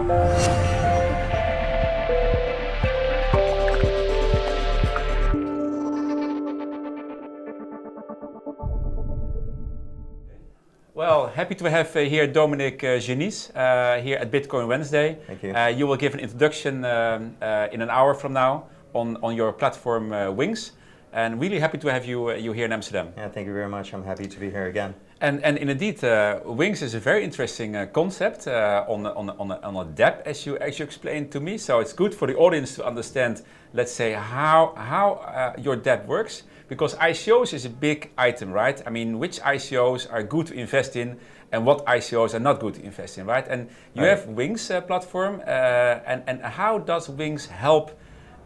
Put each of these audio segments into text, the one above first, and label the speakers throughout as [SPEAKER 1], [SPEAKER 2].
[SPEAKER 1] Well, happy to have here Dominik Zynis here at Bitcoin Wednesday.
[SPEAKER 2] Thank you.
[SPEAKER 1] You will give an introduction in an hour from now on your platform Wings. And really happy to have you here in Amsterdam.
[SPEAKER 2] Yeah, thank you very much. I'm happy to be here again.
[SPEAKER 1] And indeed, Wings is a very interesting concept on a dApp, as you explained to me. So it's good for the audience to understand, let's say, how your dApp works. Because ICOs is a big item, right? I mean, which ICOs are good to invest in and what ICOs are not good to invest in, right? And you have Wings platform, and how does Wings help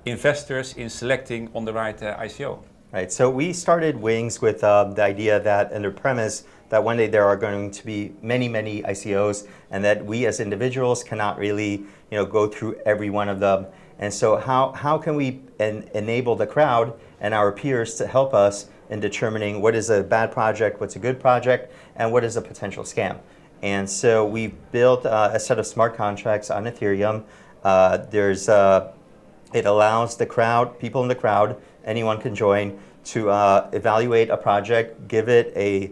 [SPEAKER 1] investors in selecting on the right ICO?
[SPEAKER 2] Right, so we started Wings with the idea that, and the premise that one day there are going to be many ICOs, and that we as individuals cannot really, go through every one of them. And so how can we enable the crowd and our peers to help us in determining what is a bad project, what's a good project, and what is a potential scam? And so we built a set of smart contracts on Ethereum. It allows the crowd, people in the crowd, anyone can join, to evaluate a project, give it a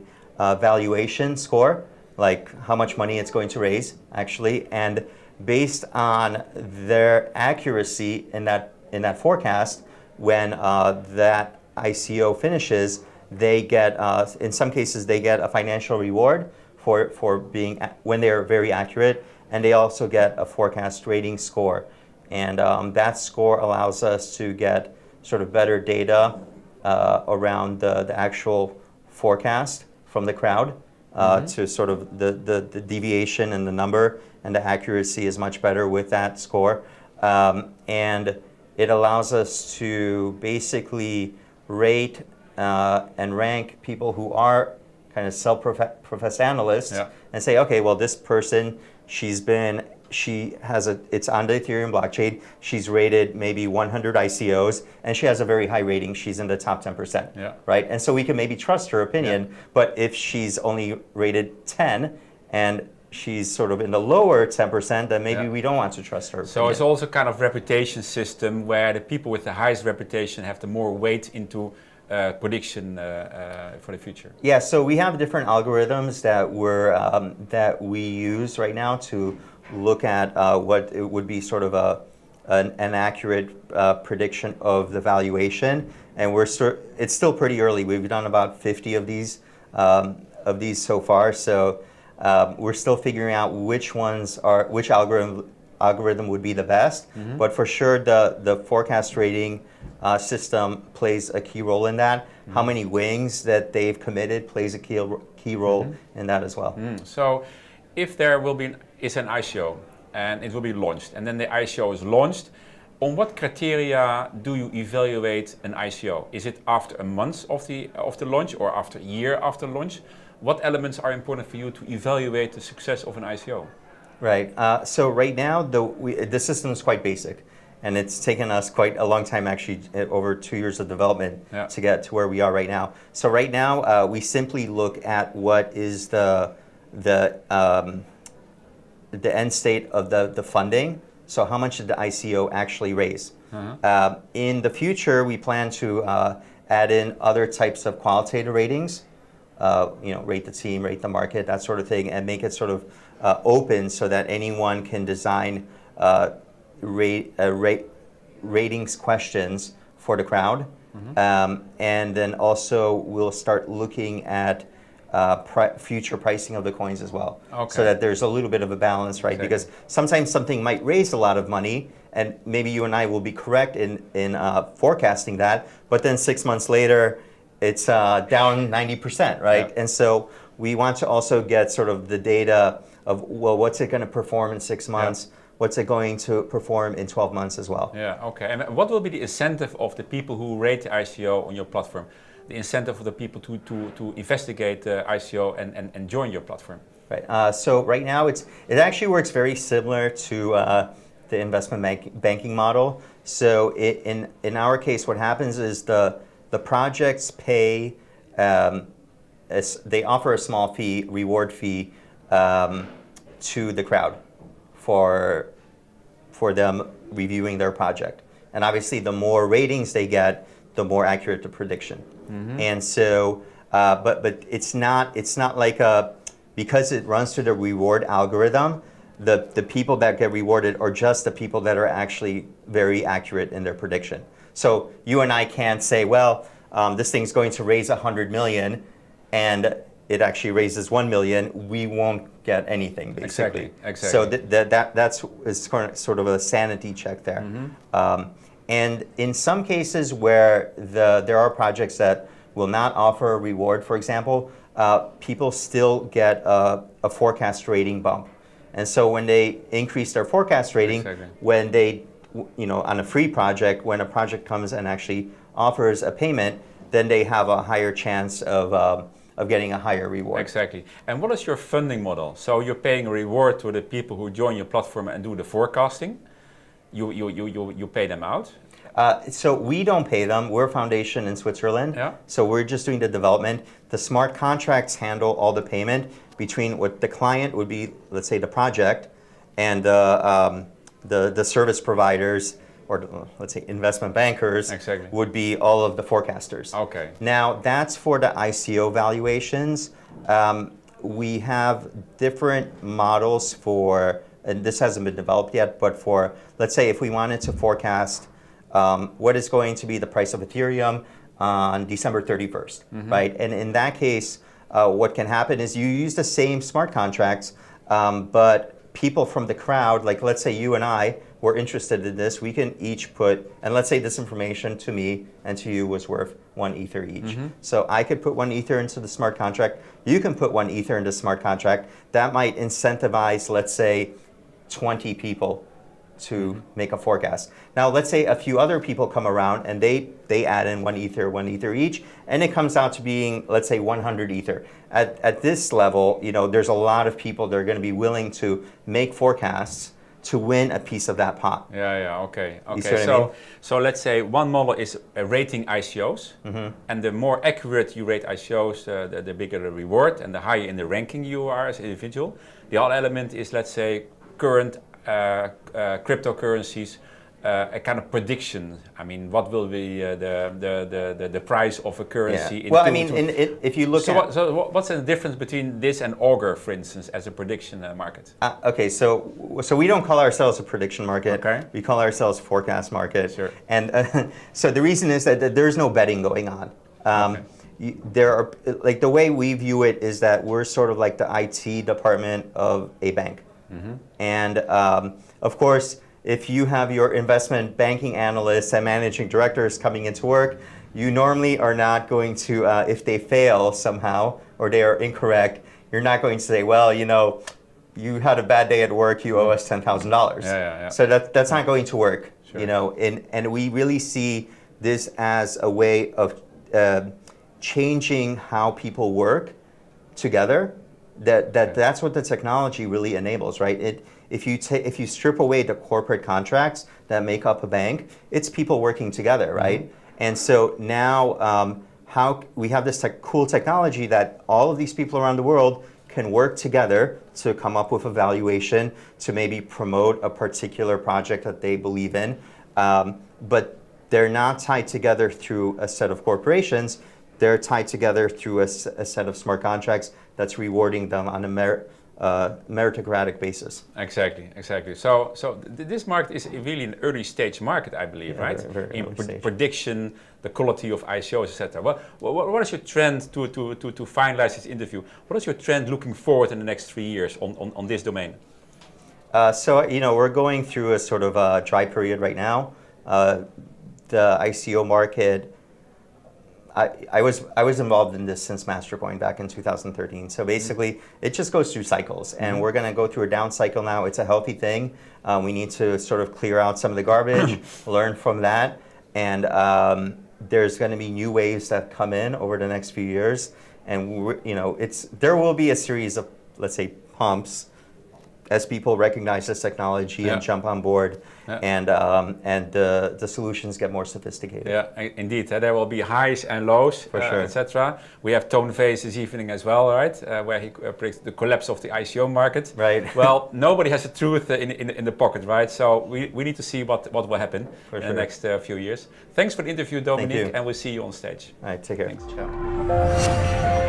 [SPEAKER 2] valuation score, like how much money it's going to raise, actually, and based on their accuracy in that forecast, when that ICO finishes, they get, in some cases, they get a financial reward for being, when they're very accurate, and they also get a forecast rating score. And that score allows us to get sort of better data around the actual forecast from the crowd, to sort of the deviation and the number, and the accuracy is much better with that score. And it allows us to basically rate and rank people who are kind of self-professed analysts, and say, okay, well, this person, it's on the Ethereum blockchain, she's rated maybe 100 ICOs, and she has a very high rating, she's in the top 10%, right? And so we can maybe trust her opinion, but if she's only rated 10, and she's sort of in the lower 10%, then maybe we don't want to trust her.
[SPEAKER 1] So it's also kind of reputation system where the people with the highest reputation have the more weight into prediction for the future. Yeah,
[SPEAKER 2] so we have different algorithms that we use right now to look at what it would be sort of an accurate prediction of the valuation, and it's still pretty early. We've done about 50 of these so far, so we're still figuring out which algorithm would be the best. But for sure, the forecast rating system plays a key role in that. How many wings that they've committed plays a key role in that as well.
[SPEAKER 1] So if there is an ICO and it will be launched, and then the ICO is launched, on what criteria do you evaluate an ICO? Is it after a month of the launch, or after a year after launch? What elements are important for you to evaluate the success of an ICO?
[SPEAKER 2] Right. So right now, the system is quite basic, and it's taken us quite a long time, actually, over 2 years of development to get to where we are right now. So right now, we simply look at what is the end state of the funding. So how much did the ICO actually raise? In the future, we plan to add in other types of qualitative ratings. Rate the team, rate the market, that sort of thing, and make it sort of open so that anyone can design ratings questions for the crowd. And then also we'll start looking at future pricing of the coins as well, so that there's a little bit of a balance, right? Because sometimes something might raise a lot of money, and maybe you and I will be correct in forecasting that, but then 6 months later, it's down 90%, right? And so we want to also get sort of the data of, well, what's it going to perform in 6 months? What's it going to perform in 12 months as well?
[SPEAKER 1] And what will be the incentive of the people who rate the ICO on your platform? The incentive of the people to investigate the ICO and join your platform?
[SPEAKER 2] Right. So right now, it actually works very similar to the investment banking model. So in our case, what happens is the projects pay, they offer a small fee, reward fee, to the crowd for for them reviewing their project. And obviously, the more ratings they get, the more accurate the prediction. And so, but it's not like because it runs through the reward algorithm, the people that get rewarded are just the people that are actually very accurate in their prediction. So you and I can't say, well, this thing's going to raise 100 million, and it actually raises 1 million. We won't get anything, basically.
[SPEAKER 1] Exactly.
[SPEAKER 2] So that's sort of a sanity check there. And in some cases where there are projects that will not offer a reward, for example, people still get a forecast rating bump. And so when they increase their forecast rating, when they, on a free project, when a project comes and actually offers a payment, then they have a higher chance of getting a higher reward.
[SPEAKER 1] Exactly. And what is your funding model? So you're paying a reward to the people who join your platform and do the forecasting. You pay them out.
[SPEAKER 2] So we don't pay them. We're a foundation in Switzerland.
[SPEAKER 1] Yeah.
[SPEAKER 2] So we're just doing the development. The smart contracts handle all the payment between what the client would be, let's say the project, and the service providers, or let's say investment bankers, would be all of the forecasters.
[SPEAKER 1] Okay.
[SPEAKER 2] Now that's for the ICO valuations. We have different models for, and this hasn't been developed yet, but for, let's say if we wanted to forecast what is going to be the price of Ethereum on December 31st, right? And in that case, what can happen is you use the same smart contracts, but people from the crowd, like let's say you and I were interested in this, we can each put, and let's say this information to me and to you was worth 1 Ether each. So I could put 1 Ether into the smart contract, you can put 1 Ether into the smart contract. That might incentivize, let's say, 20 people to make a forecast. Now let's say a few other people come around and they add in 1 Ether each, and it comes out to being, let's say, 100 Ether. At this level, there's a lot of people that are going to be willing to make forecasts to win a piece of that pot.
[SPEAKER 1] Okay.
[SPEAKER 2] You see what I mean?
[SPEAKER 1] So let's say one model is rating ICOs, and the more accurate you rate ICOs, the bigger the reward, and the higher in the ranking you are as an individual. The other element is, let's say, current cryptocurrencies, a kind of prediction. I mean, what will be the price of a currency?
[SPEAKER 2] Yeah. Well, I mean, if you look at...
[SPEAKER 1] So what's the difference between this and Augur, for instance, as a prediction market?
[SPEAKER 2] Okay, so we don't call ourselves a prediction market.
[SPEAKER 1] Okay.
[SPEAKER 2] We call ourselves forecast market.
[SPEAKER 1] Sure.
[SPEAKER 2] And so the reason is that there's no betting going on. There are, like, the way we view it is that we're sort of like the IT department of a bank. And of course, if you have your investment banking analysts and managing directors coming into work, you normally are not going to, if they fail somehow or they are incorrect, you're not going to say, well, you had a bad day at work, you owe us $10,000.
[SPEAKER 1] Yeah.
[SPEAKER 2] So that's not going to work.
[SPEAKER 1] Sure.
[SPEAKER 2] And we really see this as a way of changing how people work together. That's what the technology really enables, right? If you strip away the corporate contracts that make up a bank, it's people working together, right? And so now how we have this cool technology that all of these people around the world can work together to come up with a valuation to maybe promote a particular project that they believe in, but they're not tied together through a set of corporations. They're tied together through a set of smart contracts that's rewarding them on a meritocratic basis.
[SPEAKER 1] Exactly. So this market is really an early stage market, I believe, right?
[SPEAKER 2] Very
[SPEAKER 1] in
[SPEAKER 2] early stage.
[SPEAKER 1] prediction, the quality of ICOs, etc. What is your trend to finalize this interview? What is your trend looking forward in the next 3 years on this domain?
[SPEAKER 2] So we're going through a sort of a dry period right now. The ICO market. I was involved in this since Mastercoin back in 2013. So basically, it just goes through cycles, and we're going to go through a down cycle now. It's a healthy thing. We need to sort of clear out some of the garbage, learn from that, and there's going to be new waves that come in over the next few years, and there will be a series of, let's say, pumps as people recognize this technology and jump on board, and the solutions get more sophisticated.
[SPEAKER 1] Yeah, indeed. There will be highs and lows,
[SPEAKER 2] For sure.
[SPEAKER 1] etc. We have Tone Face this evening as well, right? Where he predicts the collapse of the ICO market.
[SPEAKER 2] Right.
[SPEAKER 1] Well, nobody has the truth in the pocket, right? So we need to see what will happen in the next few years. Thanks for the interview, Dominik, and we'll see you on stage.
[SPEAKER 2] All right, take care.
[SPEAKER 1] Thanks. Ciao.